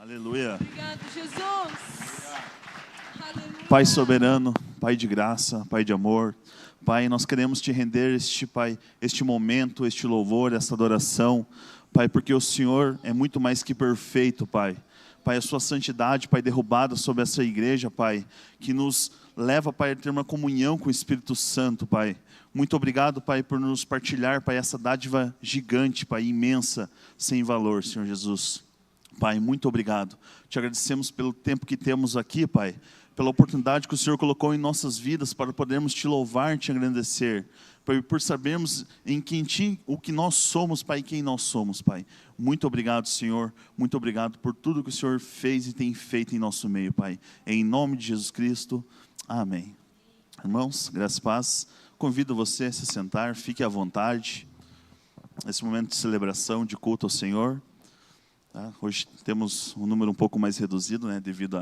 Aleluia. Obrigado, Jesus. Aleluia. Pai soberano, Pai de graça, Pai de amor. Pai, nós queremos te render Pai, este momento, este louvor, esta adoração. Pai, porque o Senhor é muito mais que perfeito, Pai. Pai, a sua santidade, Pai, derrubada sobre essa igreja, Pai, que nos leva, Pai, a ter uma comunhão com o Espírito Santo, Pai. Muito obrigado, Pai, por nos partilhar, Pai, essa dádiva gigante, Pai, imensa, sem valor, Senhor Jesus. Pai, muito obrigado. Te agradecemos pelo tempo que temos aqui, Pai, pela oportunidade que o Senhor colocou em nossas vidas para podermos te louvar e te agradecer. Pai, por sabermos em quem ti, o que nós somos, Pai, e quem nós somos, Pai. Muito obrigado, Senhor. Muito obrigado por tudo que o Senhor fez e tem feito em nosso meio, Pai. Em nome de Jesus Cristo. Amém. Irmãos, graças e paz. Convido você a se sentar, fique à vontade. Nesse momento de celebração, de culto ao Senhor. Tá? Hoje temos um número um pouco mais reduzido, né, devido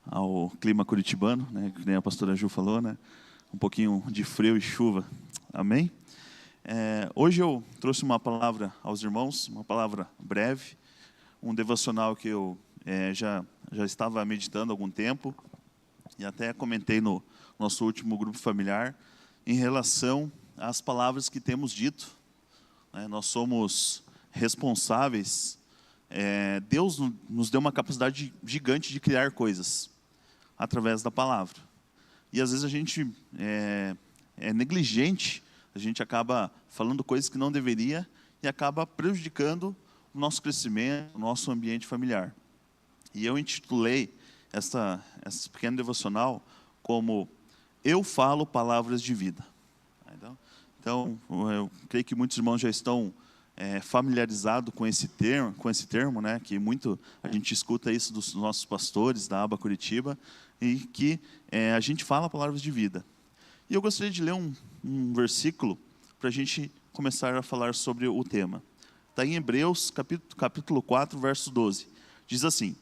ao clima curitibano, né, que nem a pastora Ju falou, né, um pouquinho de frio e chuva. Amém? Hoje eu trouxe uma palavra aos irmãos, uma palavra breve, um devocional que eu já estava meditando há algum tempo, e até comentei no nosso último grupo familiar, em relação às palavras que temos dito. Nós somos responsáveis. Deus nos deu uma capacidade gigante de criar coisas através da palavra. E às vezes a gente é negligente, a gente acaba falando coisas que não deveria e acaba prejudicando o nosso crescimento, o nosso ambiente familiar. E eu intitulei essa pequena devocional como Eu Falo Palavras de Vida. Então, eu creio que muitos irmãos já estão familiarizado com esse termo, né, que muito a gente escuta isso dos nossos pastores da Aba Curitiba, e que a gente fala palavras de vida. E eu gostaria de ler um versículo para a gente começar a falar sobre o tema. Está em Hebreus, capítulo 4, verso 12. Diz assim: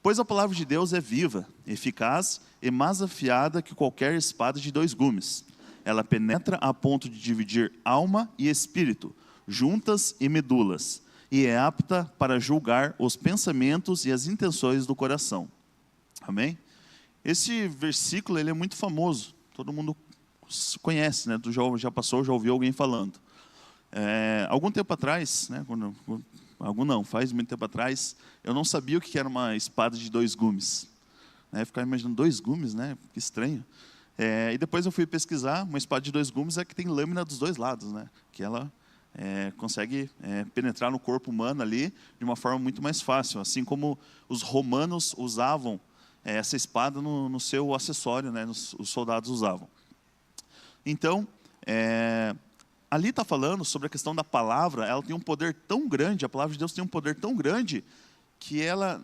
Pois a palavra de Deus é viva, eficaz e mais afiada que qualquer espada de 2 gumes. Ela penetra a ponto de dividir alma e espírito, juntas e medulas, e é apta para julgar os pensamentos e as intenções do coração. Amém? Esse versículo ele é muito famoso, todo mundo conhece, né? Já passou, já ouviu alguém falando. Algum tempo atrás, né? Faz muito tempo atrás, eu não sabia o que era uma espada de 2 gumes. Ficava imaginando 2 gumes, né? Que estranho. E depois eu fui pesquisar, uma espada de 2 gumes é que tem lâmina dos 2 lados, né? Que ela consegue penetrar no corpo humano ali de uma forma muito mais fácil, assim como os romanos usavam essa espada no seu acessório, né? Os soldados usavam. Então, ali está falando sobre a questão da palavra. Ela tem um poder tão grande, a palavra de Deus tem um poder tão grande, que ela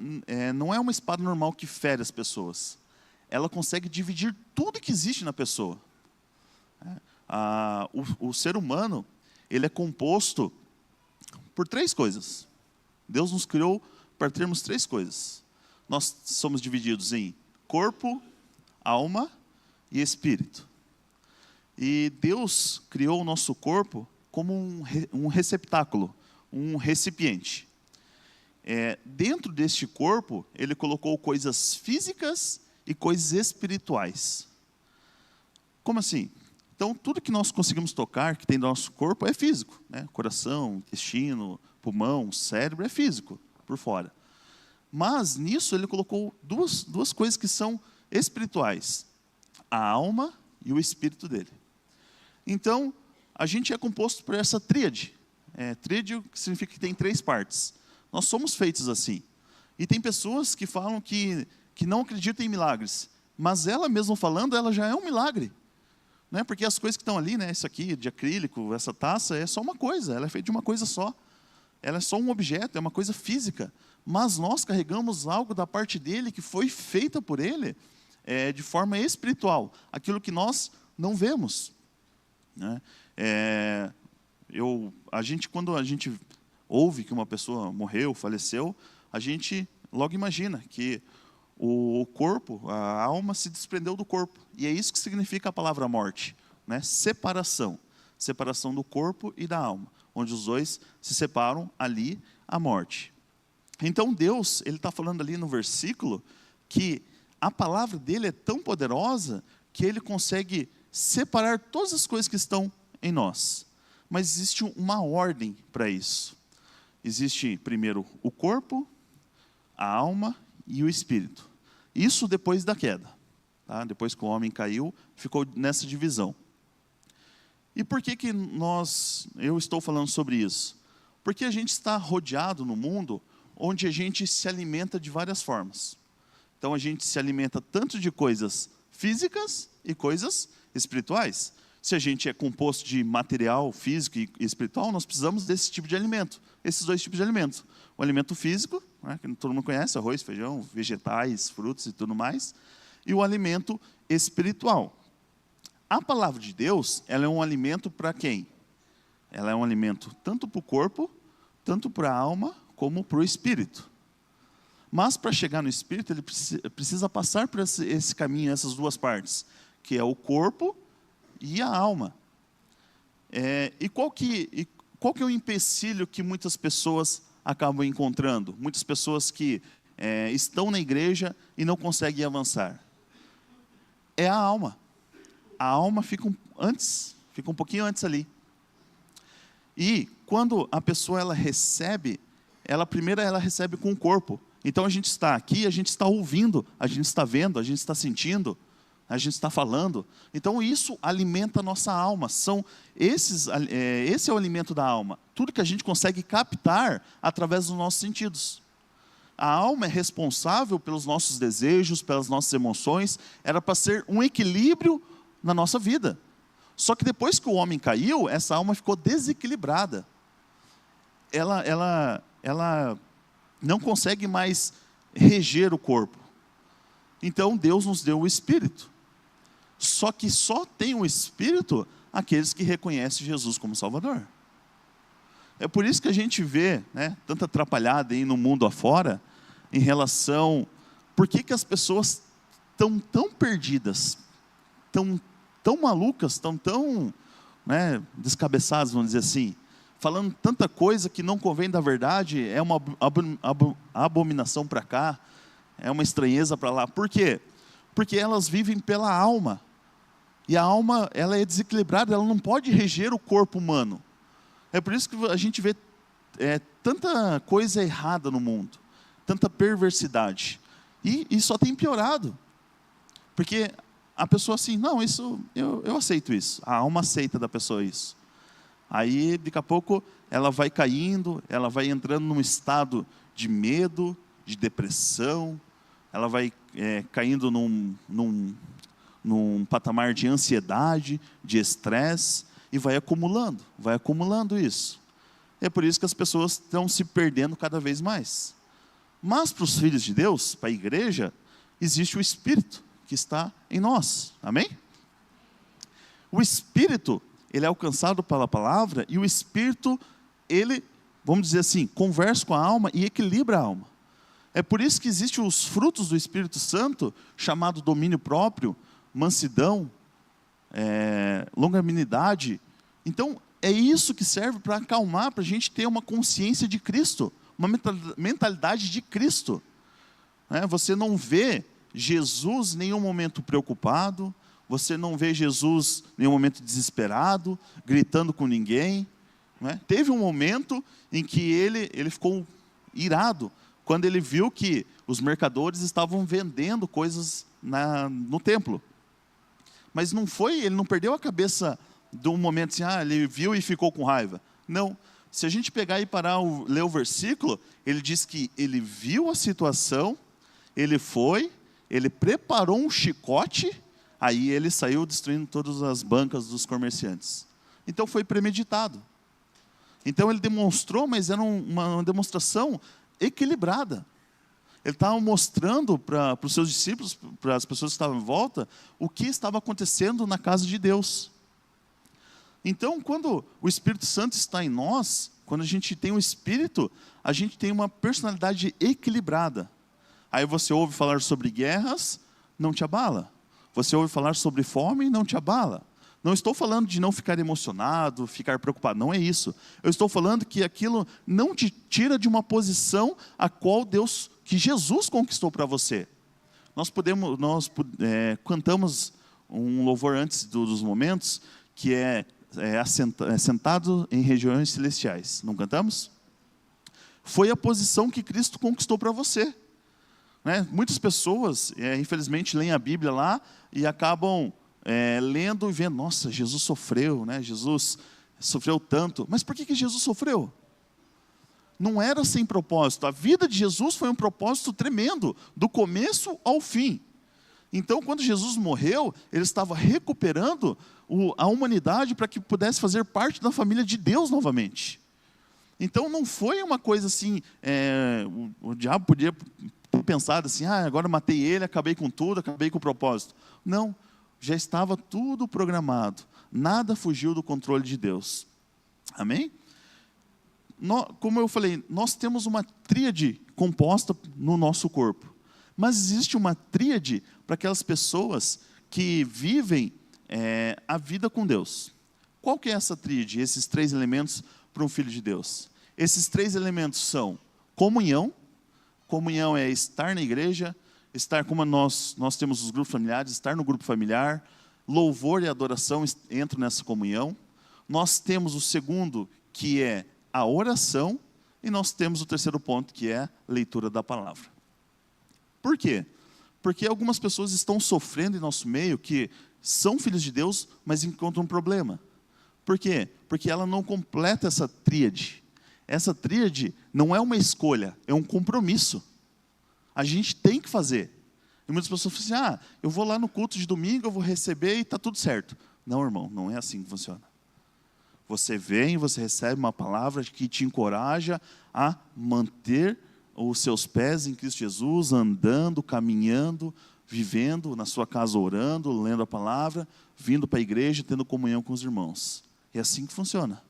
não é uma espada normal que fere as pessoas. Ela consegue dividir tudo que existe na pessoa. O ser humano, ele é composto por 3 coisas. Deus nos criou para termos 3 coisas. Nós somos divididos em corpo, alma e espírito. E Deus criou o nosso corpo como um receptáculo, um recipiente. Dentro deste corpo, Ele colocou coisas físicas e coisas espirituais. Como assim? Então, tudo que nós conseguimos tocar, que tem no nosso corpo, é físico, né? Coração, intestino, pulmão, cérebro, é físico, por fora. Mas, nisso, Ele colocou duas coisas que são espirituais. A alma e o espírito dele. Então, a gente é composto por essa tríade. Tríade significa que tem 3 partes. Nós somos feitos assim. E tem pessoas que falam que não acreditam em milagres. Mas ela mesma falando, ela já é um milagre. Né? Porque as coisas que estão ali, né, isso aqui de acrílico, essa taça, é só uma coisa. Ela é feita de uma coisa só. Ela é só um objeto, é uma coisa física. Mas nós carregamos algo da parte dele que foi feita por ele de forma espiritual. Aquilo que nós não vemos. Né? Quando a gente ouve que uma pessoa morreu, faleceu, a gente logo imagina que o corpo, a alma se desprendeu do corpo. E é isso que significa a palavra morte, né? Separação. Separação do corpo e da alma. Onde os dois se separam, ali a morte. Então Deus, Ele está falando ali no versículo, que a palavra dEle é tão poderosa, que Ele consegue separar todas as coisas que estão em nós. Mas existe uma ordem para isso. Existe primeiro o corpo, a alma e o espírito. Isso depois da queda. Tá? Depois que o homem caiu, ficou nessa divisão. E por que eu estou falando sobre isso? Porque a gente está rodeado no mundo onde a gente se alimenta de várias formas. Então a gente se alimenta tanto de coisas físicas e coisas espirituais. Se a gente é composto de material físico e espiritual, nós precisamos desse tipo de alimento, esses dois tipos de alimentos. O alimento físico, né, que todo mundo conhece, arroz, feijão, vegetais, frutos e tudo mais, e o alimento espiritual. A palavra de Deus, ela é um alimento para quem? Ela é um alimento tanto para o corpo, tanto para a alma, como para o espírito. Mas para chegar no espírito, ele precisa passar por esse caminho, essas duas partes, que é o corpo e a alma. E qual que é o empecilho que muitas pessoas acabam encontrando? Muitas pessoas que estão na igreja e não conseguem avançar. É a alma. A alma fica um pouquinho antes ali. E quando a pessoa ela recebe, primeiro ela recebe com o corpo. Então a gente está aqui, a gente está ouvindo, a gente está vendo, a gente está sentindo, a gente está falando. Então isso alimenta a nossa alma. Esse é o alimento da alma. Tudo que a gente consegue captar através dos nossos sentidos. A alma é responsável pelos nossos desejos, pelas nossas emoções. Era para ser um equilíbrio na nossa vida. Só que depois que o homem caiu, essa alma ficou desequilibrada. Ela não consegue mais reger o corpo. Então Deus nos deu o Espírito. Só que só tem o Espírito aqueles que reconhecem Jesus como Salvador. É por isso que a gente vê, né, tanta atrapalhada aí no mundo afora, em relação... Por que as pessoas estão tão perdidas, tão malucas, tão descabeçadas, vamos dizer assim, falando tanta coisa que não convém da verdade, é uma abominação para cá, é uma estranheza para lá. Por quê? Porque elas vivem pela alma. E a alma, ela é desequilibrada, ela não pode reger o corpo humano. É por isso que a gente vê tanta coisa errada no mundo, tanta perversidade. E só tem piorado. Porque a pessoa assim, não, isso eu aceito isso. A alma aceita da pessoa isso. Aí, daqui a pouco, ela vai caindo, ela vai entrando num estado de medo, de depressão, ela vai caindo num patamar de ansiedade, de estresse, e vai acumulando isso. É por isso que as pessoas estão se perdendo cada vez mais. Mas para os filhos de Deus, para a igreja, existe o Espírito que está em nós. Amém? O Espírito, ele é alcançado pela palavra, e o Espírito, ele, vamos dizer assim, conversa com a alma e equilibra a alma. É por isso que existem os frutos do Espírito Santo, chamado domínio próprio, mansidão, longanimidade. Então, é isso que serve para acalmar, para a gente ter uma consciência de Cristo, uma mentalidade de Cristo. Você não vê Jesus em nenhum momento preocupado, você não vê Jesus em nenhum momento desesperado, gritando com ninguém. Teve um momento em que ele ficou irado, quando ele viu que os mercadores estavam vendendo coisas no templo. Mas ele não perdeu a cabeça de um momento assim, ele viu e ficou com raiva. Não, se a gente pegar e ler o versículo, ele diz que ele viu a situação, ele preparou um chicote, aí ele saiu destruindo todas as bancas dos comerciantes. Então foi premeditado. Então ele demonstrou, mas era uma demonstração equilibrada. Ele estava mostrando para os seus discípulos, para as pessoas que estavam em volta, o que estava acontecendo na casa de Deus. Então, quando o Espírito Santo está em nós, quando a gente tem o Espírito, a gente tem uma personalidade equilibrada. Aí você ouve falar sobre guerras, não te abala. Você ouve falar sobre fome, não te abala. Não estou falando de não ficar emocionado, ficar preocupado, não é isso. Eu estou falando que aquilo não te tira de uma posição a qual que Jesus conquistou para você. Nós cantamos um louvor antes dos momentos, que é assentado em regiões celestiais. Não cantamos? Foi a posição que Cristo conquistou para você. Né? Muitas pessoas, infelizmente, leem a Bíblia lá e acabam lendo e vendo, nossa, Jesus sofreu, né? Jesus sofreu tanto. Mas por que Jesus sofreu? Não era sem propósito. A vida de Jesus foi um propósito tremendo, do começo ao fim. Então, quando Jesus morreu, ele estava recuperando a humanidade para que pudesse fazer parte da família de Deus novamente. Então, não foi uma coisa assim, o diabo podia ter pensado assim, agora matei ele, acabei com tudo, acabei com o propósito. Não, já estava tudo programado. Nada fugiu do controle de Deus. Amém? Como eu falei, nós temos uma tríade composta no nosso corpo. Mas existe uma tríade para aquelas pessoas que vivem a vida com Deus. Qual que é essa tríade, esses 3 elementos para um filho de Deus? Esses 3 elementos são comunhão. Comunhão é estar na igreja, estar como nós temos os grupos familiares, estar no grupo familiar. Louvor e adoração entram nessa comunhão. Nós temos o segundo, que é a oração. E nós temos o terceiro ponto, que é a leitura da palavra. Por quê? Porque algumas pessoas estão sofrendo em nosso meio, que são filhos de Deus, mas encontram um problema. Por quê? Porque ela não completa essa tríade. Essa tríade não é uma escolha, é um compromisso. A gente tem que fazer. E muitas pessoas falam assim, eu vou lá no culto de domingo, eu vou receber e está tudo certo. Não, irmão, não é assim que funciona. Você vem, você recebe uma palavra que te encoraja a manter os seus pés em Cristo Jesus, andando, caminhando, vivendo na sua casa, orando, lendo a palavra, vindo para a igreja, tendo comunhão com os irmãos. É assim que funciona.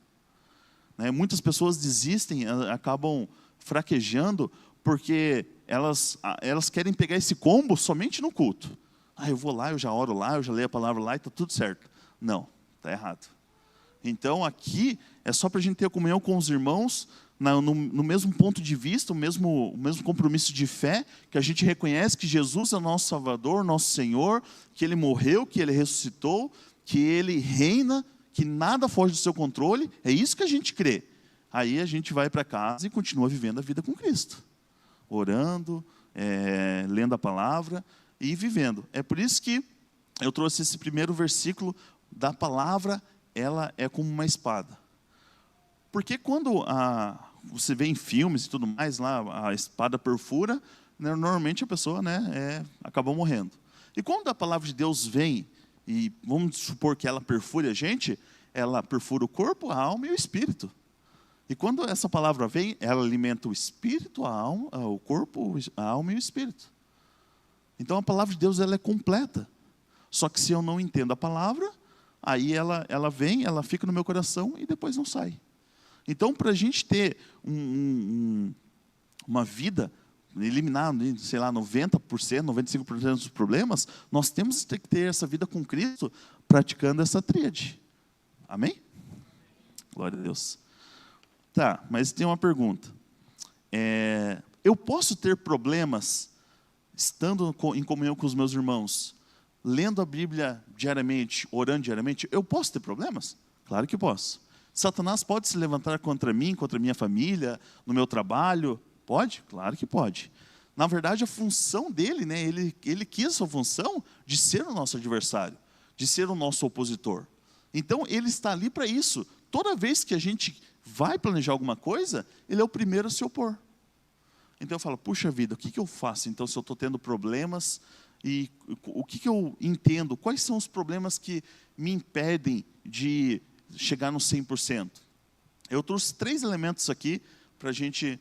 Muitas pessoas desistem, acabam fraquejando, porque elas querem pegar esse combo somente no culto. Eu vou lá, eu já oro lá, eu já leio a palavra lá e está tudo certo. Não, está errado. Então aqui é só para a gente ter a comunhão com os irmãos, no mesmo ponto de vista, o mesmo compromisso de fé, que a gente reconhece que Jesus é o nosso Salvador, nosso Senhor, que Ele morreu, que Ele ressuscitou, que Ele reina, que nada foge do seu controle. É isso que a gente crê. Aí a gente vai para casa e continua vivendo a vida com Cristo. Orando, lendo a palavra e vivendo. É por isso que eu trouxe esse primeiro versículo da palavra, ela é como uma espada. Porque quando você vê em filmes e tudo mais, lá a espada perfura, normalmente a pessoa acaba morrendo. E quando a palavra de Deus vem, e vamos supor que ela perfure a gente, ela perfura o corpo, a alma e o espírito. E quando essa palavra vem, ela alimenta o espírito, a alma, o corpo, a alma e o espírito. Então a palavra de Deus ela é completa. Só que se eu não entendo a palavra, aí ela vem, ela fica no meu coração e depois não sai. Então, para a gente ter uma vida, eliminar, 90%, 95% dos problemas, nós temos que ter essa vida com Cristo, praticando essa tríade. Amém? Glória a Deus. Tá, mas tem uma pergunta. Eu posso ter problemas estando em comunhão com os meus irmãos, lendo a Bíblia diariamente, orando diariamente? Eu posso ter problemas? Claro que posso. Satanás pode se levantar contra mim, contra a minha família, no meu trabalho? Pode? Claro que pode. Na verdade, a função dele, ele quis essa função de ser o nosso adversário, de ser o nosso opositor. Então, ele está ali para isso. Toda vez que a gente vai planejar alguma coisa, ele é o primeiro a se opor. Então eu falo, puxa vida, o que eu faço? Então, se eu estou tendo problemas, e o que eu entendo? Quais são os problemas que me impedem de chegar no 100%? Eu trouxe 3 elementos aqui para a gente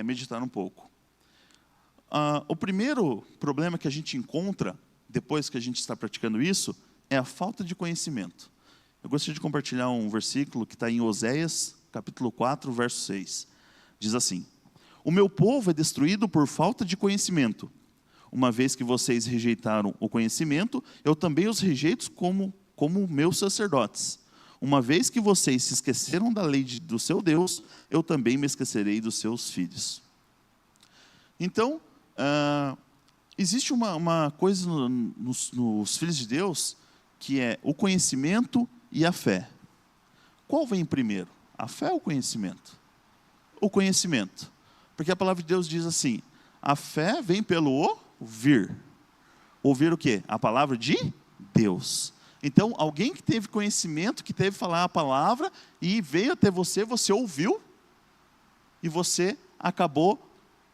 meditar um pouco. O primeiro problema que a gente encontra, depois que a gente está praticando isso, é a falta de conhecimento. Eu gostaria de compartilhar um versículo que está em Oséias, capítulo 4, verso 6. Diz assim: o meu povo é destruído por falta de conhecimento. Uma vez que vocês rejeitaram o conhecimento, eu também os rejeito como como meus sacerdotes. Uma vez que vocês se esqueceram da lei do seu Deus, eu também me esquecerei dos seus filhos. Então, existe uma coisa nos filhos de Deus, que é o conhecimento e a fé. Qual vem primeiro? A fé ou o conhecimento? O conhecimento. Porque a palavra de Deus diz assim, a fé vem pelo ouvir. Ouvir o quê? A palavra de Deus. Então, alguém que teve conhecimento, que teve falar a palavra, e veio até você, você ouviu, e você acabou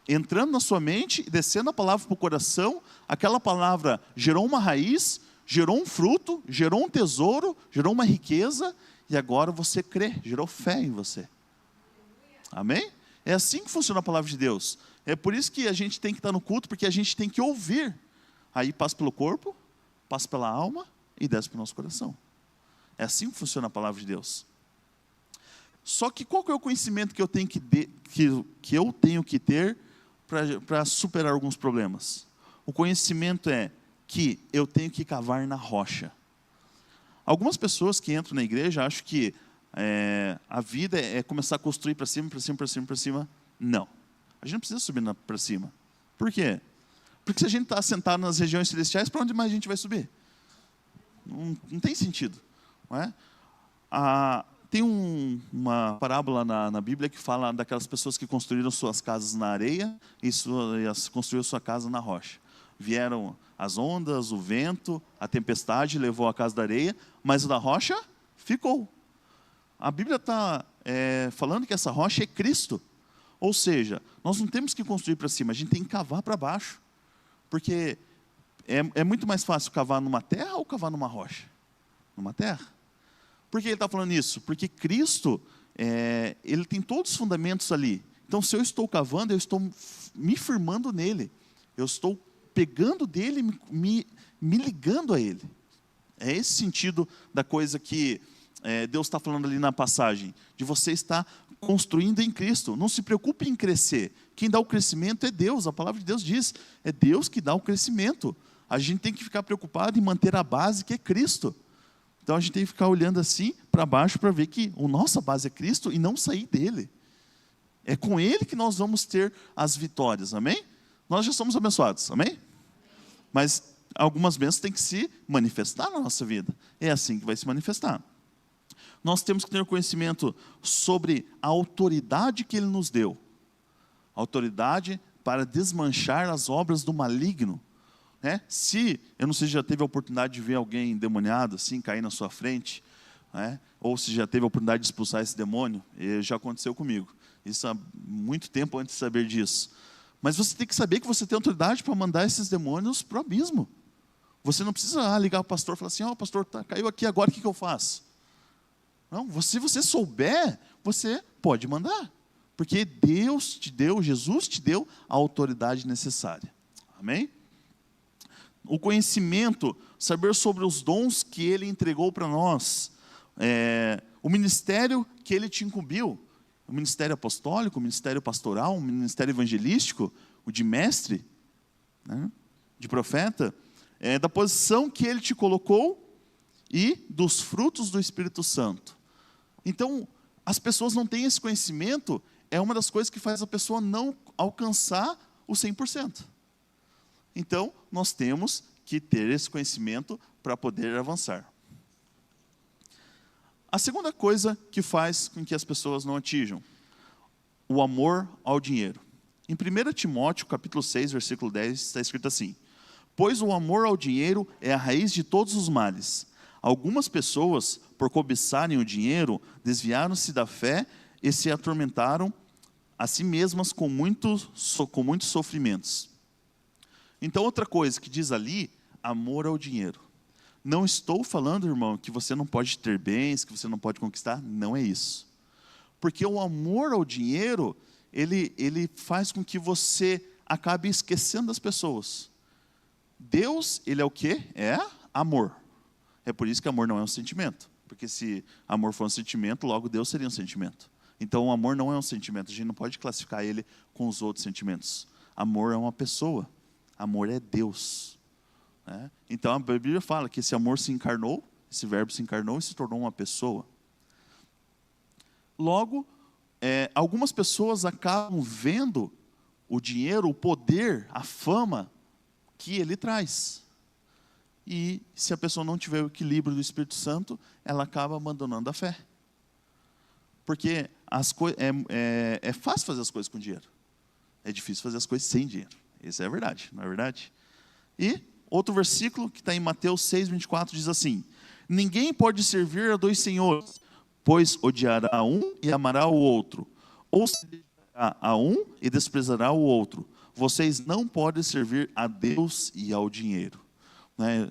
entrando na sua mente, descendo a palavra para o coração, aquela palavra gerou uma raiz, gerou um fruto, gerou um tesouro, gerou uma riqueza, e agora você crê, gerou fé em você. Amém? É assim que funciona a palavra de Deus. É por isso que a gente tem que estar no culto, porque a gente tem que ouvir. Aí passa pelo corpo, passa pela alma e desce para o nosso coração. É assim que funciona a palavra de Deus. Só que qual que é o conhecimento que eu tenho que ter para superar alguns problemas? O conhecimento é que eu tenho que cavar na rocha. Algumas pessoas que entram na igreja acham que a vida é começar a construir para cima, para cima, para cima, para cima. Não. A gente não precisa subir para cima. Por quê? Porque se a gente está sentado nas regiões celestiais, para onde mais a gente vai subir? Não tem sentido. Não é? Tem uma parábola na Bíblia que fala daquelas pessoas que construíram suas casas na areia e construíram sua casa na rocha. Vieram as ondas, o vento, a tempestade levou a casa da areia, mas o da rocha ficou. A Bíblia está falando que essa rocha é Cristo. Ou seja, nós não temos que construir para cima, a gente tem que cavar para baixo. Porque é muito mais fácil cavar numa terra ou cavar numa rocha? Numa terra. Por que ele está falando isso? Porque Cristo, ele tem todos os fundamentos ali. Então, se eu estou cavando, eu estou me firmando nele. Eu estou pegando dele, me ligando a ele. É esse sentido da coisa que Deus está falando ali na passagem. De você estar construindo em Cristo. Não se preocupe em crescer. Quem dá o crescimento é Deus. A palavra de Deus diz, é Deus que dá o crescimento. A gente tem que ficar preocupado em manter a base que é Cristo. Então a gente tem que ficar olhando assim para baixo para ver que a nossa base é Cristo e não sair dele. É com ele que nós vamos ter as vitórias, amém? Nós já somos abençoados, amém? Mas algumas bênçãos têm que se manifestar na nossa vida. É assim que vai se manifestar. Nós temos que ter conhecimento sobre a autoridade que ele nos deu. Autoridade para desmanchar as obras do maligno. Eu não sei se já teve a oportunidade de ver alguém endemoniado assim, cair na sua frente, ou se já teve a oportunidade de expulsar esse demônio, já aconteceu comigo. Isso há muito tempo antes de saber disso. Mas você tem que saber que você tem autoridade para mandar esses demônios para o abismo. Você não precisa ligar para o pastor e falar assim, pastor, caiu aqui agora, o que eu faço? Não, se você souber, você pode mandar. Porque Deus te deu, Jesus te deu a autoridade necessária. Amém? O conhecimento, saber sobre os dons que Ele entregou para nós. O ministério que Ele te incumbiu. O ministério apostólico, o ministério pastoral, o ministério evangelístico, o de mestre, de profeta. Da posição que Ele te colocou e dos frutos do Espírito Santo. Então, as pessoas não têm esse conhecimento, é uma das coisas que faz a pessoa não alcançar o 100%. Então, nós temos que ter esse conhecimento para poder avançar. A segunda coisa que faz com que as pessoas não atinjam, o amor ao dinheiro. Em 1 Timóteo, capítulo 6, versículo 10, está escrito assim, pois o amor ao dinheiro é a raiz de todos os males. Algumas pessoas, por cobiçarem o dinheiro, desviaram-se da fé e se atormentaram a si mesmas com muitos sofrimentos. Então, outra coisa que diz ali, amor ao dinheiro. Não estou falando, irmão, que você não pode ter bens, que você não pode conquistar, não é isso. Porque o amor ao dinheiro, ele faz com que você acabe esquecendo das pessoas. Deus, ele é o quê? É amor. É por isso que amor não é um sentimento. Porque se amor for um sentimento, logo Deus seria um sentimento. Então o amor não é um sentimento. A gente não pode classificar ele com os outros sentimentos. Amor é uma pessoa. Amor é Deus. Então a Bíblia fala que esse amor se encarnou, Esse verbo se encarnou e se tornou uma pessoa. Logo, algumas pessoas acabam vendo o dinheiro, o poder, a fama que ele traz. E se a pessoa não tiver o equilíbrio do Espírito Santo, ela acaba abandonando a fé. Porque é fácil fazer as coisas com dinheiro. É difícil fazer as coisas sem dinheiro. Isso é verdade, não é verdade? E outro versículo que está em Mateus 6:24 diz assim: ninguém pode servir a dois senhores, pois odiará um e amará o outro, ou se dedicará a um e desprezará o outro. Vocês não podem servir a Deus e ao dinheiro.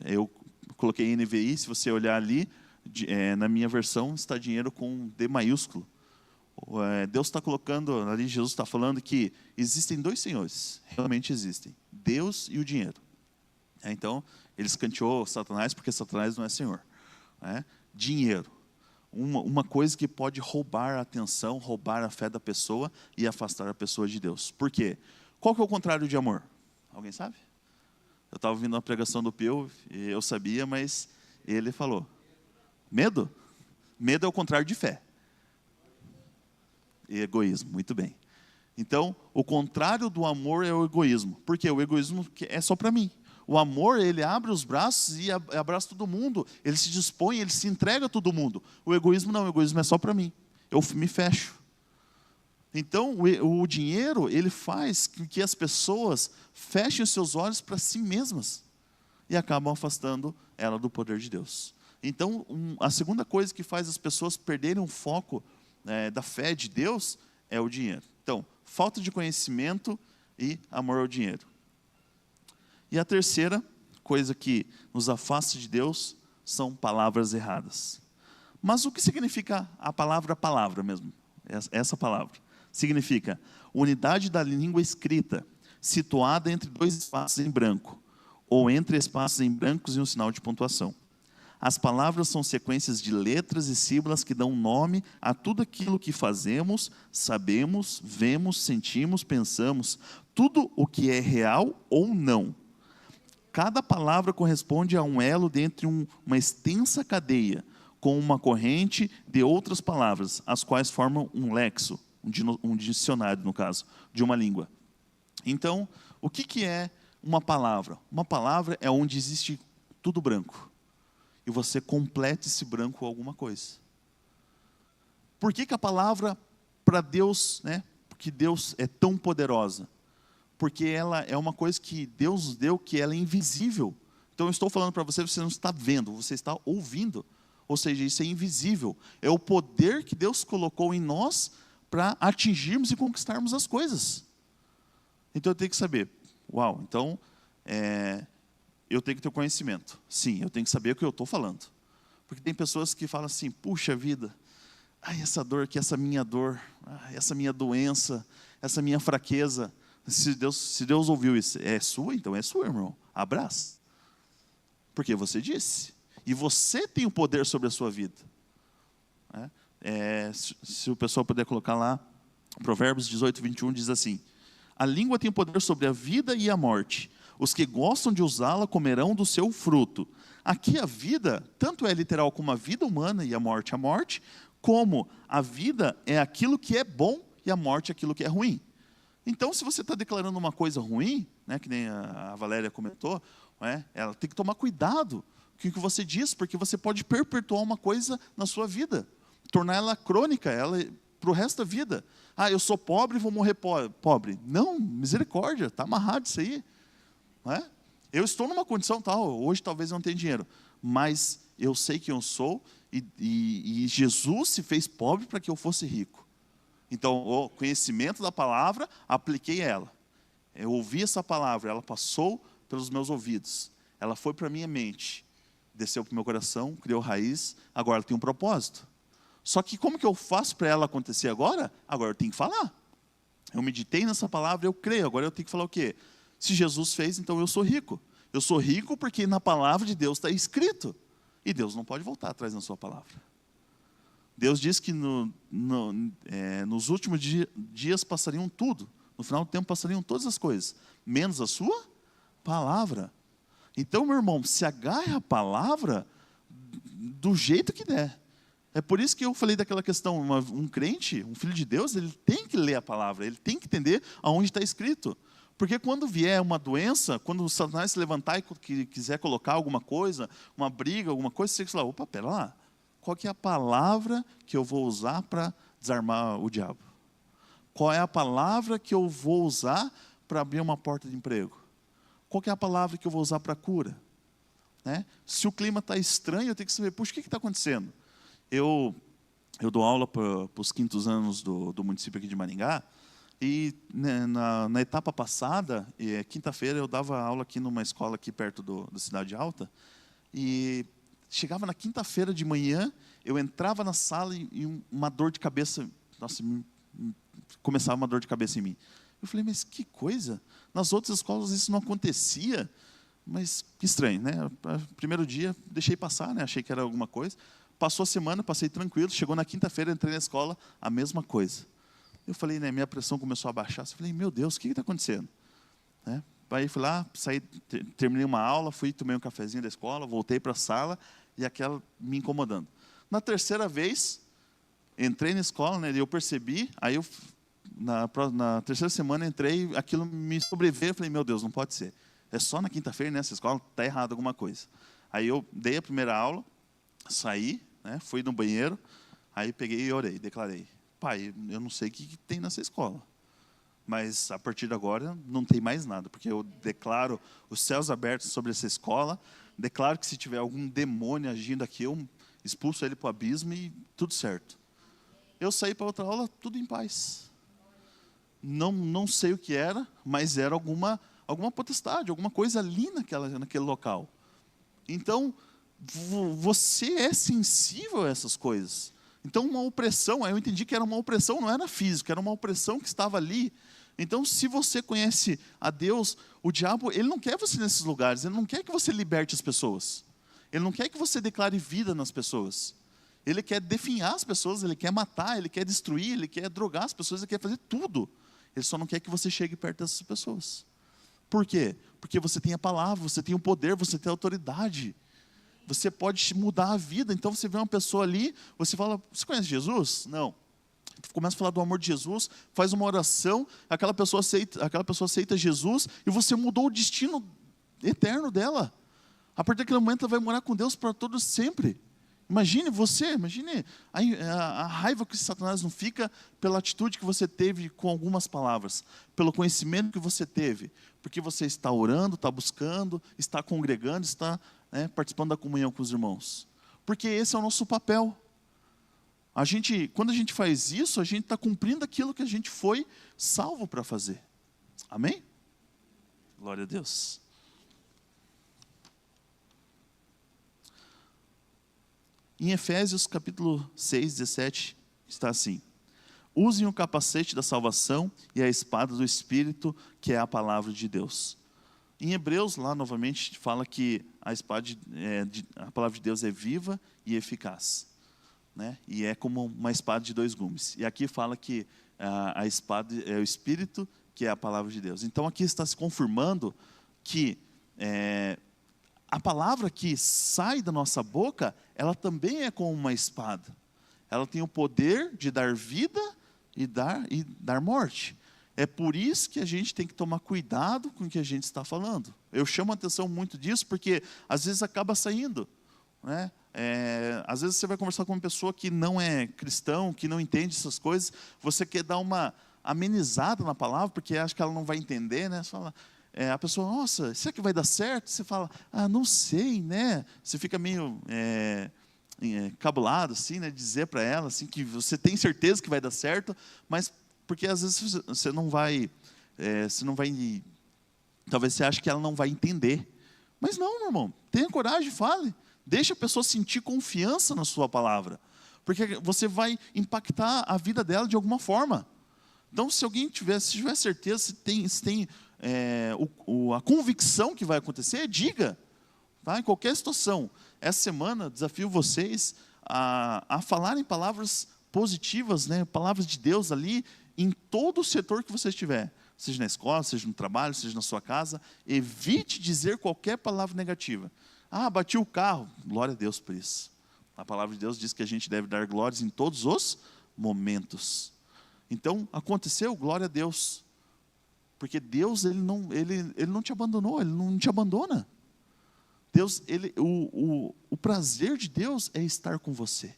Eu coloquei NVI, se você olhar ali, na minha versão está dinheiro com D maiúsculo. Deus está colocando, ali Jesus está falando que existem dois senhores, realmente existem, Deus e o dinheiro. Então, ele escanteou Satanás, porque Satanás não é senhor. Dinheiro, uma coisa que pode roubar a atenção, roubar a fé da pessoa e afastar a pessoa de Deus. Por quê? Qual que é o contrário de amor? Alguém sabe? Eu estava ouvindo uma pregação do Pio, e eu sabia, mas ele falou. Medo? Medo é o contrário de fé. E egoísmo, muito bem. Então, o contrário do amor é o egoísmo. Por quê? O egoísmo é só para mim. O amor, ele abre os braços e abraça todo mundo. Ele se dispõe, ele se entrega a todo mundo. O egoísmo não, o egoísmo é só para mim. Eu me fecho. Então, o dinheiro, ele faz com que as pessoas fechem os seus olhos para si mesmas e acabam afastando ela do poder de Deus. Então, a segunda coisa que faz as pessoas perderem o foco da fé de Deus é o dinheiro. Então, falta de conhecimento e amor ao dinheiro. E a terceira coisa que nos afasta de Deus são palavras erradas. Mas o que significa a palavra mesmo? Essa palavra. Significa unidade da língua escrita, situada entre dois espaços em branco, ou entre espaços em brancos e um sinal de pontuação. As palavras são sequências de letras e sílabas que dão nome a tudo aquilo que fazemos, sabemos, vemos, sentimos, pensamos, tudo o que é real ou não. Cada palavra corresponde a um elo dentre uma extensa cadeia, com uma corrente de outras palavras, as quais formam um lexo, um dicionário, no caso, de uma língua. Então, o que é uma palavra? Uma palavra é onde existe tudo branco. E você completa esse branco com alguma coisa. Por que a palavra para Deus, porque Deus é tão poderosa? Porque ela é uma coisa que Deus nos deu, que ela é invisível. Então eu estou falando para você, você não está vendo, você está ouvindo. Ou seja, isso é invisível. É o poder que Deus colocou em nós para atingirmos e conquistarmos as coisas. Então eu tenho que saber, então eu tenho que ter conhecimento. Sim, eu tenho que saber o que eu estou falando. Porque tem pessoas que falam assim, puxa vida, essa dor aqui, essa minha dor, essa minha doença, essa minha fraqueza. Se Deus ouviu isso, é sua? Então é sua, irmão. Abraça. Porque você disse. E você tem o poder sobre a sua vida. Se o pessoal puder colocar lá, Provérbios 18:21 diz assim: a língua tem poder sobre a vida e a morte. Os que gostam de usá-la comerão do seu fruto. Aqui a vida, tanto é literal como a vida humana e a morte, como a vida é aquilo que é bom e a morte é aquilo que é ruim. Então, se você está declarando uma coisa ruim, que nem a Valéria comentou, ela tem que tomar cuidado com o que você diz, porque você pode perpetuar uma coisa na sua vida, tornar ela crônica, para o resto da vida. Eu sou pobre e vou morrer pobre. Não, misericórdia, está amarrado isso aí. Eu estou numa condição tal, hoje talvez eu não tenha dinheiro, mas eu sei quem eu sou e Jesus se fez pobre para que eu fosse rico. Então, o conhecimento da palavra, apliquei ela. Eu ouvi essa palavra, ela passou pelos meus ouvidos, ela foi para a minha mente, desceu para o meu coração, criou raiz, agora ela tem um propósito. Só que como que eu faço para ela acontecer agora? Agora eu tenho que falar. Eu meditei nessa palavra, eu creio, agora eu tenho que falar o quê? Se Jesus fez, então eu sou rico. Eu sou rico porque na palavra de Deus está escrito. E Deus não pode voltar atrás na sua palavra. Deus diz que nos últimos dias passariam tudo. No final do tempo passariam todas as coisas. Menos a sua palavra. Então, meu irmão, se agarre à palavra do jeito que der. É por isso que eu falei daquela questão, um crente, um filho de Deus, ele tem que ler a palavra, ele tem que entender aonde está escrito. Porque quando vier uma doença, quando o Satanás se levantar e quiser colocar alguma coisa, uma briga, alguma coisa, você fala, opa, pera lá, qual que é a palavra que eu vou usar para desarmar o diabo? Qual é a palavra que eu vou usar para abrir uma porta de emprego? Qual que é a palavra que eu vou usar para cura? Né? Se o clima está estranho, eu tenho que saber, puxa, o que está acontecendo? Eu dou aula para os quintos anos do município aqui de Maringá, e né, na etapa passada, quinta-feira, eu dava aula aqui numa escola aqui perto da Cidade Alta, e chegava na quinta-feira de manhã, eu entrava na sala e uma dor de cabeça, nossa, começava uma dor de cabeça em mim. Eu falei, mas que coisa, nas outras escolas isso não acontecia, mas que estranho, né? Primeiro dia, deixei passar, né? Achei que era alguma coisa. Passou a semana, passei tranquilo, chegou na quinta-feira, entrei na escola, a mesma coisa. Eu falei, né, minha pressão começou a baixar, eu falei, meu Deus, o que está acontecendo? Né? Aí fui lá, saí, terminei uma aula, fui, tomei um cafezinho da escola, voltei para a sala, e aquela me incomodando. Na terceira vez, entrei na escola, né, e eu percebi, aí eu, na terceira semana, entrei, aquilo me sobreveio, eu falei, meu Deus, não pode ser. É só na quinta-feira nessa escola, está errado alguma coisa. Aí eu dei a primeira aula, saí, né, fui no banheiro, aí peguei e orei, declarei, pai, eu não sei o que tem nessa escola, mas a partir de agora não tem mais nada, porque eu declaro os céus abertos sobre essa escola, declaro que se tiver algum demônio agindo aqui, eu expulso ele para o abismo e tudo certo. Eu saí para outra aula, tudo em paz. Não sei o que era, mas era alguma potestade, alguma coisa ali naquele local. Então, você é sensível a essas coisas. Então, uma opressão, eu entendi que era uma opressão, não era física, era uma opressão que estava ali. Então, se você conhece a Deus, o diabo, ele não quer você nesses lugares, ele não quer que você liberte as pessoas. Ele não quer que você declare vida nas pessoas. Ele quer definhar as pessoas, ele quer matar, ele quer destruir, ele quer drogar as pessoas, ele quer fazer tudo. Ele só não quer que você chegue perto dessas pessoas. Por quê? Porque você tem a palavra, você tem o poder, você tem a autoridade. Você pode mudar a vida. Então você vê uma pessoa ali, você fala, você conhece Jesus? Não. Começa a falar do amor de Jesus, faz uma oração, aquela pessoa aceita Jesus e você mudou o destino eterno dela. A partir daquele momento ela vai morar com Deus para todos sempre. Imagine a raiva que Satanás não fica pela atitude que você teve com algumas palavras, pelo conhecimento que você teve, porque você está orando, está buscando, está congregando, está participando da comunhão com os irmãos. Porque esse é o nosso papel. Quando a gente faz isso, a gente está cumprindo aquilo que a gente foi salvo para fazer. Amém? Glória a Deus. Em Efésios capítulo 6, 17, está assim: usem o capacete da salvação e a espada do Espírito, que é a palavra de Deus. Em Hebreus, lá novamente, fala que a palavra de Deus é viva e eficaz. Né? E é como uma espada de dois gumes. E aqui fala que a espada é o Espírito, que é a palavra de Deus. Então aqui está se confirmando que a palavra que sai da nossa boca, ela também é como uma espada. Ela tem o poder de dar vida e dar morte. É por isso que a gente tem que tomar cuidado com o que a gente está falando. Eu chamo a atenção muito disso, porque às vezes acaba saindo. Né? Às vezes você vai conversar com uma pessoa que não é cristão, que não entende essas coisas, você quer dar uma amenizada na palavra, porque acha que ela não vai entender, né? Você fala, a pessoa, nossa, será que vai dar certo? Você fala, não sei, né? Você fica meio cabulado, assim, né? Dizer para ela assim, que você tem certeza que vai dar certo, mas porque às vezes você não vai, talvez você ache que ela não vai entender. Mas não, meu irmão, tenha coragem, fale. Deixa a pessoa sentir confiança na sua palavra, porque você vai impactar a vida dela de alguma forma. Então, se tiver certeza, se tem a convicção que vai acontecer, diga. Tá? Em qualquer situação. Essa semana, desafio vocês a falarem palavras positivas, né? Palavras de Deus ali, em todo o setor que você estiver. Seja na escola, seja no trabalho, seja na sua casa. Evite dizer qualquer palavra negativa. Ah, bati o carro. Glória a Deus por isso. A palavra de Deus diz que a gente deve dar glórias em todos os momentos. Então, aconteceu, glória a Deus. Porque Deus, ele não te abandonou, Ele não te abandona. Deus, o prazer de Deus é estar com você,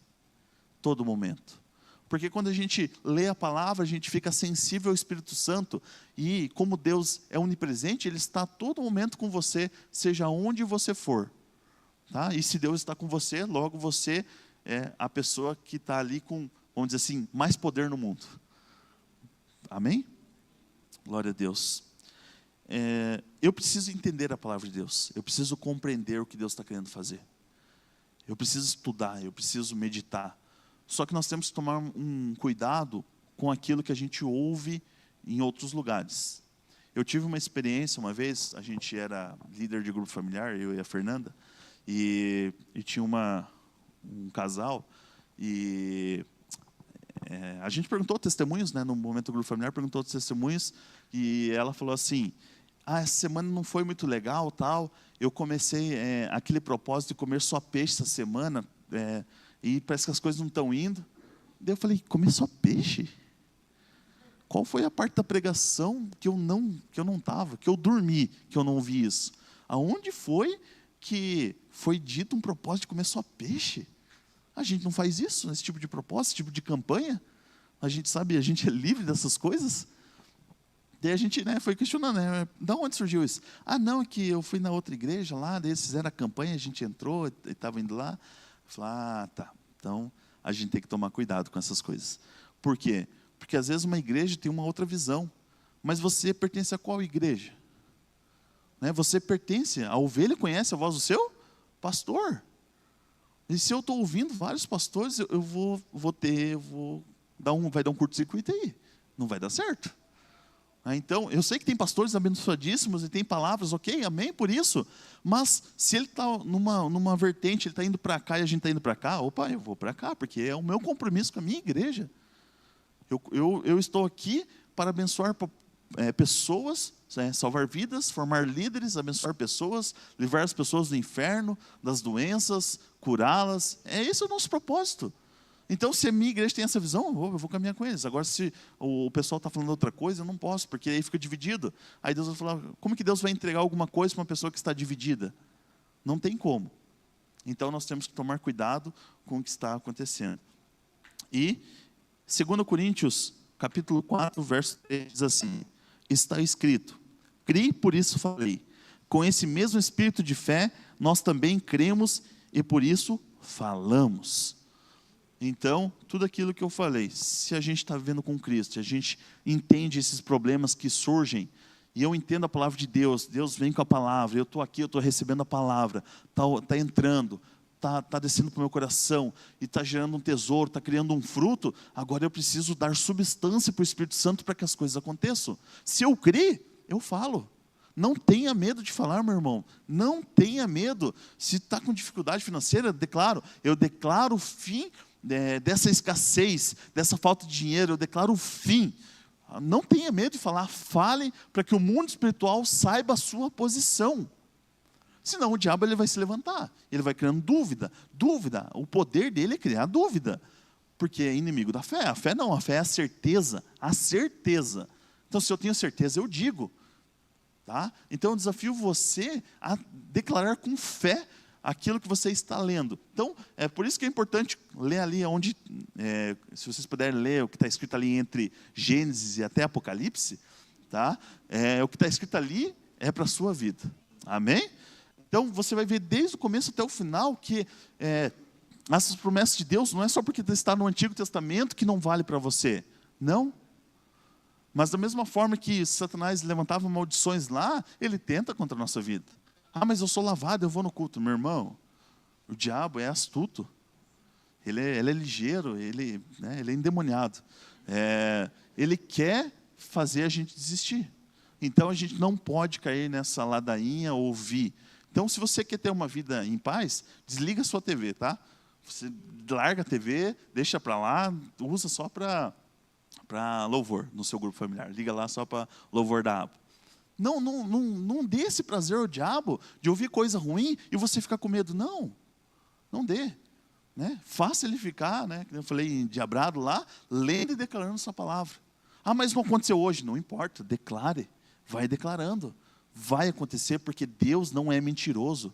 todo momento. Porque quando a gente lê a palavra, a gente fica sensível ao Espírito Santo. E como Deus é onipresente, Ele está a todo momento com você, seja onde você for. Tá? E se Deus está com você, logo você é a pessoa que está ali com, vamos dizer assim, mais poder no mundo. Amém? Glória a Deus. Eu preciso entender a palavra de Deus. Eu preciso compreender o que Deus está querendo fazer. Eu preciso estudar, eu preciso meditar. Só que nós temos que tomar um cuidado com aquilo que a gente ouve em outros lugares. Eu tive uma experiência uma vez, a gente era líder de grupo familiar, eu e a Fernanda, e tinha um casal, e a gente perguntou testemunhos, né, no momento do grupo familiar, perguntou testemunhos, e ela falou assim, essa semana não foi muito legal, tal, eu comecei aquele propósito de comer só peixe essa semana, e parece que as coisas não estão indo. Daí eu falei, comer só peixe? Qual foi a parte da pregação que eu não estava, que eu dormi, que eu não ouvi isso? Aonde foi que foi dito um propósito de comer só peixe? A gente não faz isso, esse tipo de propósito, esse tipo de campanha. A gente sabe, a gente é livre dessas coisas. Daí a gente foi questionando, da onde surgiu isso? Não, é que eu fui na outra igreja lá, daí eles fizeram a campanha, a gente entrou, e estava indo lá. Eu falei, tá, então a gente tem que tomar cuidado com essas coisas. Por quê? Porque às vezes uma igreja tem uma outra visão, mas você pertence a qual igreja? Você pertence, a ovelha conhece a voz do seu pastor. E se eu estou ouvindo vários pastores, vai dar um curto-circuito aí, não vai dar certo. Então, eu sei que tem pastores abençoadíssimos e tem palavras, ok, amém por isso, mas se ele está numa vertente, ele está indo para cá e a gente está indo para cá, opa, eu vou para cá, porque é o meu compromisso com a minha igreja. Eu estou aqui para abençoar pessoas, salvar vidas, formar líderes, abençoar pessoas, livrar as pessoas do inferno, das doenças, curá-las. Esse é o nosso propósito. Então, se a minha igreja tem essa visão, eu vou caminhar com eles. Agora, se o pessoal está falando outra coisa, eu não posso, porque aí fica dividido. Aí Deus vai falar, como que Deus vai entregar alguma coisa para uma pessoa que está dividida? Não tem como. Então, nós temos que tomar cuidado com o que está acontecendo. E 2 Coríntios, capítulo 4, verso 3, diz assim, está escrito, criei, por isso falei. Com esse mesmo espírito de fé, nós também cremos e por isso falamos. Então, tudo aquilo que eu falei, se a gente está vivendo com Cristo, a gente entende esses problemas que surgem, e eu entendo a palavra de Deus, Deus vem com a palavra, eu estou aqui, eu estou recebendo a palavra, está entrando, está descendo para o meu coração, e está gerando um tesouro, está criando um fruto, agora eu preciso dar substância para o Espírito Santo para que as coisas aconteçam. Se eu crer, eu falo. Não tenha medo de falar, meu irmão. Não tenha medo. Se está com dificuldade financeira, eu declaro o fim dessa escassez, dessa falta de dinheiro, eu declaro o fim. Não tenha medo de falar, fale para que o mundo espiritual saiba a sua posição. Senão o diabo ele vai se levantar, ele vai criando dúvida. Dúvida, o poder dele é criar dúvida, porque é inimigo da fé. A fé não, a fé é a certeza, a certeza. Então se eu tenho certeza, eu digo. Tá? Então eu desafio você a declarar com fé aquilo que você está lendo. Então, é por isso que é importante ler ali onde, se vocês puderem ler o que está escrito ali entre Gênesis e até Apocalipse, tá? O que está escrito ali é para a sua vida. Amém? Então, você vai ver desde o começo até o final que essas promessas de Deus não é só porque está no Antigo Testamento que não vale para você. Não. Mas da mesma forma que Satanás levantava maldições lá, ele tenta contra a nossa vida. Mas eu sou lavado, eu vou no culto. Meu irmão, o diabo é astuto. Ele é ligeiro, ele é endemoniado. Ele quer fazer a gente desistir. Então a gente não pode cair nessa ladainha, ouvir. Então se você quer ter uma vida em paz, desliga a sua TV, tá? Você larga a TV, deixa para lá, usa só para louvor no seu grupo familiar. Liga lá só para louvor da aba. Não dê esse prazer ao diabo de ouvir coisa ruim e você ficar com medo. Não dê. Né? Faça ele ficar, né? Eu falei, endiabrado lá, lendo e declarando essa palavra. Ah, mas não aconteceu hoje. Não importa, declare. Vai declarando. Vai acontecer, porque Deus não é mentiroso.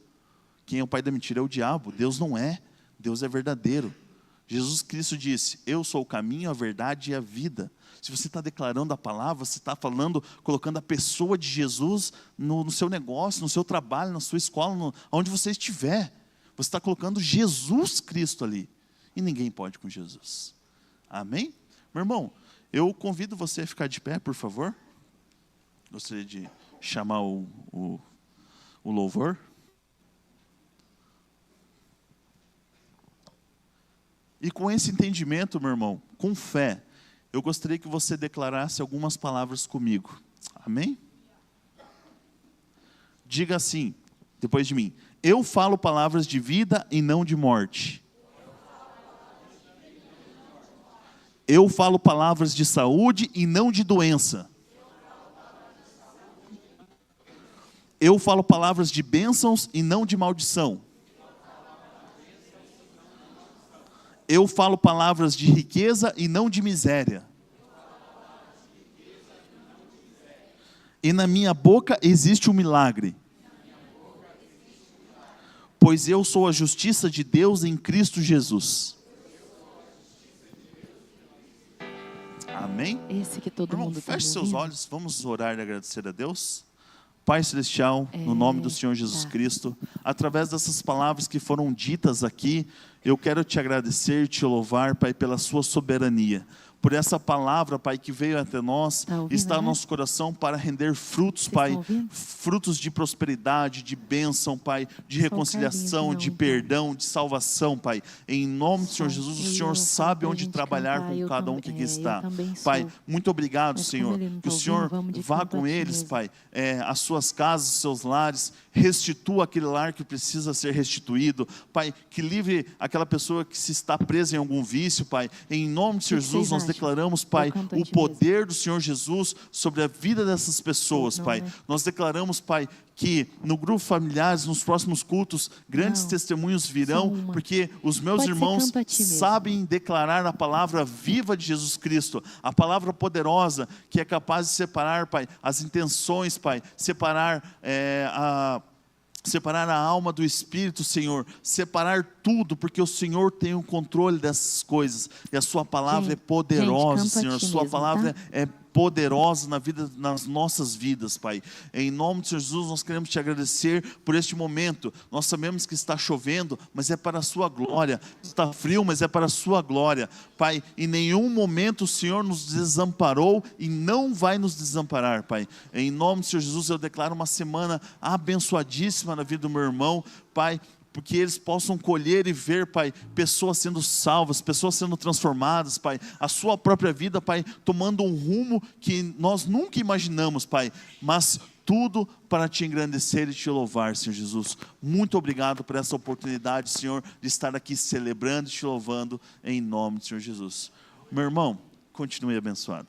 Quem é o pai da mentira é o diabo. Deus não é. Deus é verdadeiro. Jesus Cristo disse, eu sou o caminho, a verdade e a vida. Se você está declarando a palavra, você está falando, colocando a pessoa de Jesus no seu negócio, no seu trabalho, na sua escola, onde você estiver. Você está colocando Jesus Cristo ali. E ninguém pode com Jesus. Amém? Meu irmão, eu convido você a ficar de pé, por favor. Gostaria de chamar o louvor. E com esse entendimento, meu irmão, com fé, eu gostaria que você declarasse algumas palavras comigo. Amém? Diga assim, depois de mim. Eu falo palavras de vida e não de morte. Eu falo palavras de saúde e não de doença. Eu falo palavras de bênçãos e não de maldição. Eu falo palavras de riqueza e não de miséria. E na minha boca existe um milagre. Pois eu sou a justiça de Deus em Cristo Jesus. Amém? Esse que todo mundo está feche seus ouvindo. olhos, vamos orar e agradecer a Deus. Pai Celestial, no nome do Senhor Jesus Cristo, através dessas palavras que foram ditas aqui, eu quero te agradecer e te louvar, Pai, pela sua soberania. Por essa palavra, Pai, que veio até nós, está no nosso coração para render frutos, Pai, frutos de prosperidade, de bênção, Pai, de reconciliação, de perdão, de salvação, Pai. Em nome do Senhor Jesus, o Senhor sabe onde trabalhar com cada um que aqui está. Pai, muito obrigado, Senhor, que o Senhor vá com eles, Pai, as suas casas, os seus lares, restitua aquele lar que precisa ser restituído, Pai, que livre aquela pessoa que se está presa em algum vício, Pai. Em nome do Senhor Jesus, nós declaramos, Pai, o poder do Senhor Jesus sobre a vida dessas pessoas, Pai. Nós declaramos, Pai, que no grupo familiares, nos próximos cultos, grandes testemunhos virão, porque os meus irmãos sabem declarar a palavra viva de Jesus Cristo, a palavra poderosa que é capaz de separar, Pai, as intenções, Pai, separar a alma do Espírito, Senhor, separar tudo, porque o Senhor tem o controle dessas coisas, e a sua palavra é poderosa, Senhor, a sua palavra é poderosa nas nossas vidas, Pai. Em nome de Jesus, nós queremos te agradecer por este momento. Nós sabemos que está chovendo, mas é para a sua glória. Está frio, mas é para a sua glória. Pai, em nenhum momento o Senhor nos desamparou e não vai nos desamparar, Pai. Em nome de Jesus, eu declaro uma semana abençoadíssima na vida do meu irmão, Pai, porque eles possam colher e ver, Pai, pessoas sendo salvas, pessoas sendo transformadas, Pai, a sua própria vida, Pai, tomando um rumo que nós nunca imaginamos, Pai, mas tudo para te engrandecer e te louvar, Senhor Jesus. Muito obrigado por essa oportunidade, Senhor, de estar aqui celebrando e te louvando em nome do Senhor Jesus. Meu irmão, continue abençoado.